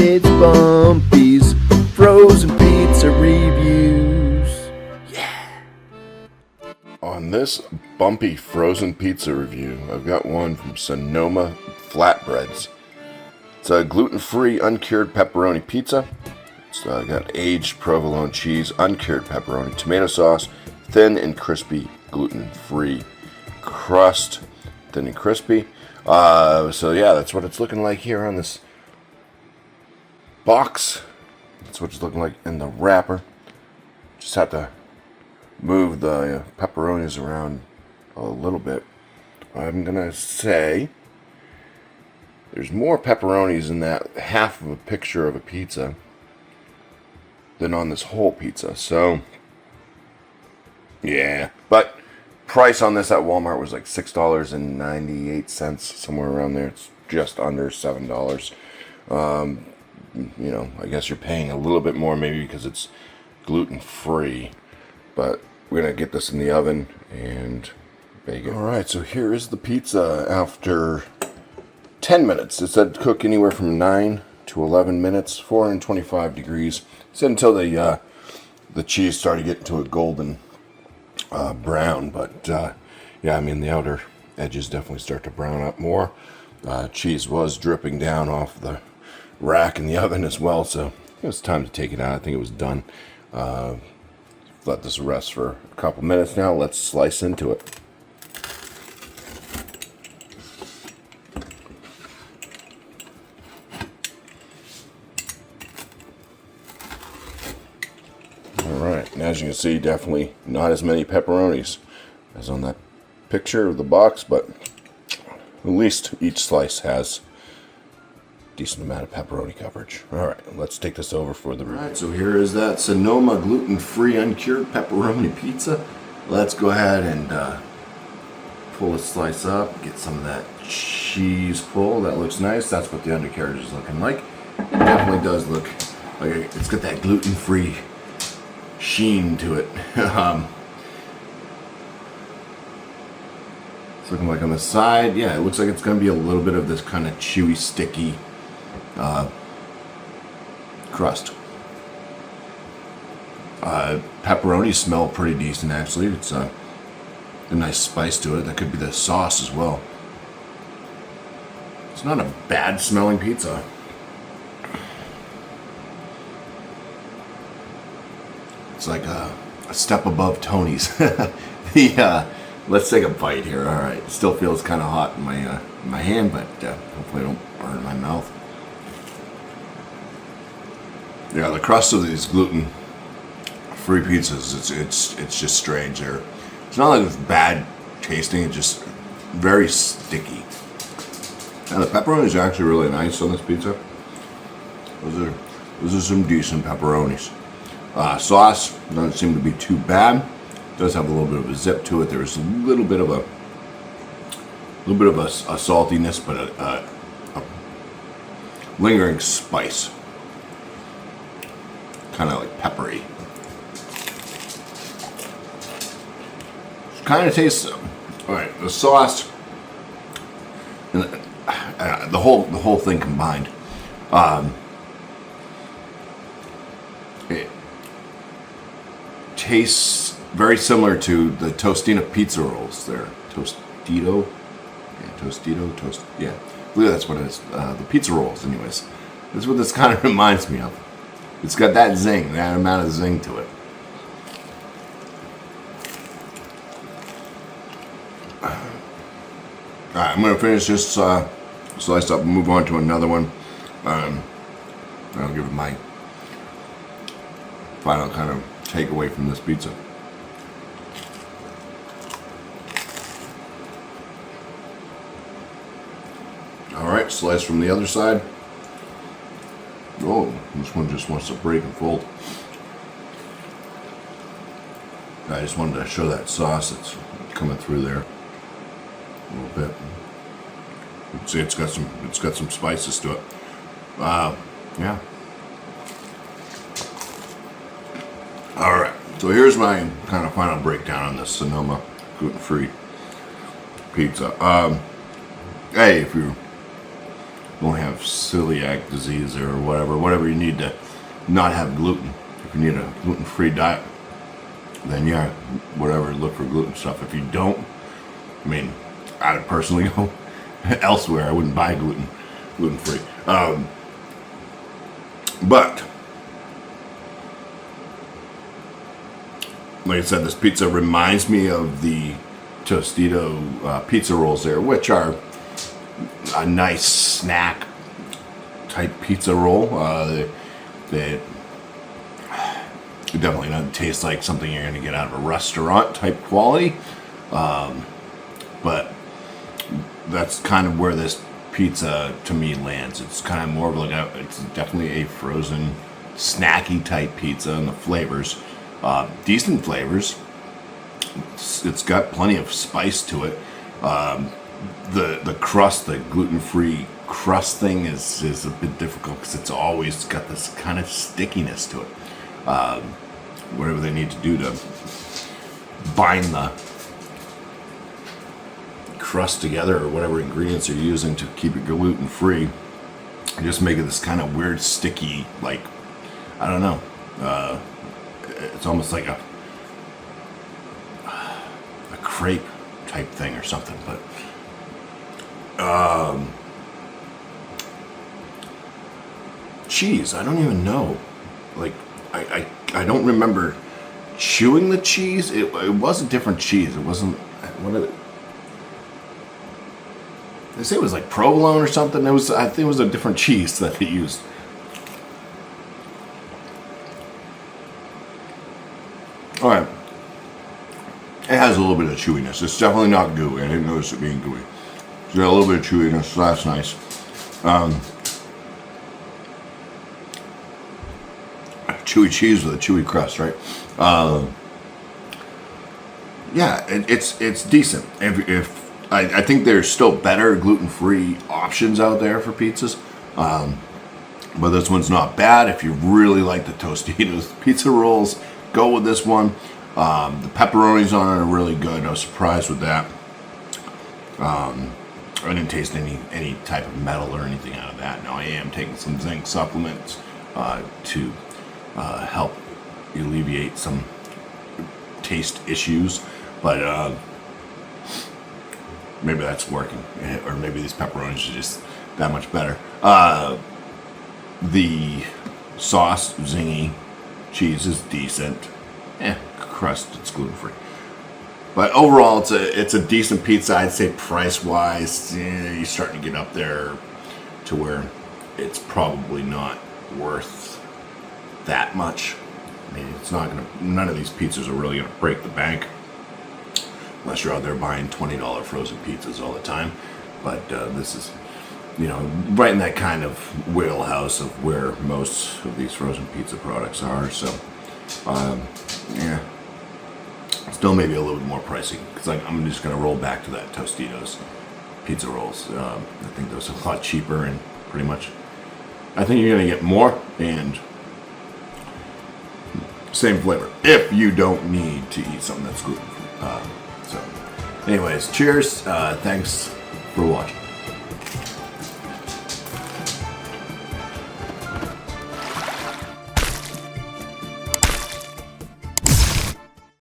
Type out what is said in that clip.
It's BuMpY's frozen pizza reviews. Yeah. On this BuMpY frozen pizza review, I've got one from Sonoma Flatbreads. It's a gluten-free uncured pepperoni pizza. It's got aged provolone cheese, uncured pepperoni, tomato sauce, thin and crispy gluten-free crust, thin and crispy. So yeah, that's what it's looking like here on this box. That's what it's looking like in the wrapper. Just have to move the pepperonis around a little bit. I'm gonna say there's more pepperonis in that half of a picture of a pizza than on this whole pizza. So yeah, but price on this at Walmart was like $6.98, somewhere around there. It's just under $7. You know, I guess you're paying a little bit more maybe because it's gluten-free, but we're gonna get this in the oven and bake it. All right, so here is the pizza after 10 minutes. It said cook anywhere from 9 to 11 minutes, 425 degrees. It said until the cheese started getting to a golden brown, but yeah, I mean the outer edges definitely start to brown up more. Cheese was dripping down off the rack in the oven as well, so it was time to take it out. I think it was done. Let this rest for a couple minutes now. Let's slice into it. Alright, and as you can see, definitely not as many pepperonis as on that picture of the box, but at least each slice has decent amount of pepperoni coverage. Alright, let's take this over for the review. Alright, so here is that Sonoma gluten-free uncured pepperoni pizza. Let's go ahead and pull a slice up, get some of that cheese pull. That looks nice. That's what the undercarriage is looking like. It definitely does look like it's got that gluten-free sheen to it. It's looking like on the side, yeah, it looks like it's going to be a little bit of this kind of chewy, sticky crust. Pepperoni smell pretty decent actually. It's a nice spice to it. That could be the sauce as well. It's not a bad smelling pizza. It's like a step above Tony's. Let's take a bite here. All right, it still feels kind of hot in my hand, but hopefully I don't burn my mouth. Yeah, the crust of these gluten-free pizzas, it's just strange. It's not like it's bad tasting. It's just very sticky. And the pepperonis are actually really nice on this pizza. Those are some decent pepperonis. Sauce doesn't seem to be too bad. It does have a little bit of a zip to it. There's a little bit of a saltiness, but a lingering spice, kind of like peppery. It kind of tastes. All right, the sauce and the whole thing combined. It tastes very similar to the Tostino pizza rolls there. Tostito? Yeah, Tostito? Yeah. I believe that's what it is. The pizza rolls, anyways. That's what this kind of reminds me of. It's got that zing, that amount of zing to it. Alright, I'm going to finish this slice up and move on to another one. I'll give it my final kind of takeaway from this pizza. Alright, slice from the other side. Oh, this one just wants to break and fold. I just wanted to show that sauce that's coming through there a little bit. You can see it's got some spices to it. Yeah. Alright, so here's my kind of final breakdown on this Sonoma gluten-free pizza. Hey, if you're don't have celiac disease or whatever you need to not have gluten. If you need a gluten-free diet, then yeah, whatever, look for gluten stuff. If you don't, I mean, I would personally go elsewhere. I wouldn't buy gluten-free. But like I said, this pizza reminds me of the Tostito pizza rolls there, which are a nice snack type pizza roll. They definitely doesn't taste like something you're going to get out of a restaurant type quality. But that's kind of where this pizza to me lands. It's kind of more of like it's definitely a frozen snacky type pizza, and the flavors, decent flavors. It's got plenty of spice to it. The crust, the gluten-free crust thing is a bit difficult because it's always got this kind of stickiness to it. Whatever they need to do to bind the crust together, or whatever ingredients they're using to keep it gluten-free, just make it this kind of weird sticky, like, I don't know, it's almost like a crepe type thing or something. But cheese, I don't even know, like I don't remember chewing the cheese. It was a different cheese. It wasn't, what did it, they say it was like provolone or something. I think it was a different cheese that they used. All right, it has a little bit of chewiness. It's definitely not gooey. I didn't notice it being gooey. It's got a little bit of chewiness, so that's nice. Chewy cheese with a chewy crust, right? Yeah, it's decent. If I think there's still better gluten-free options out there for pizzas, but this one's not bad. If you really like the Tostitos pizza rolls, go with this one. The pepperonis on it are really good. I was surprised with that. I didn't taste any type of metal or anything out of that. Now I am taking some zinc supplements to help alleviate some taste issues, but maybe that's working, or maybe these pepperonis are just that much better. The sauce, zingy, cheese is decent. Crust, it's gluten-free. But overall, it's a decent pizza. I'd say price-wise, you're starting to get up there to where it's probably not worth that much. I mean, it's not gonna. None of these pizzas are really gonna break the bank, unless you're out there buying $20 frozen pizzas all the time. But this is, right in that kind of wheelhouse of where most of these frozen pizza products are. So, yeah, still maybe a little bit more pricey, because I'm just gonna roll back to that Tostitos pizza rolls. I think those are a lot cheaper, and pretty much, I think you're gonna get more and same flavor if you don't need to eat something that's gluten-free. So anyways, cheers. Thanks for watching.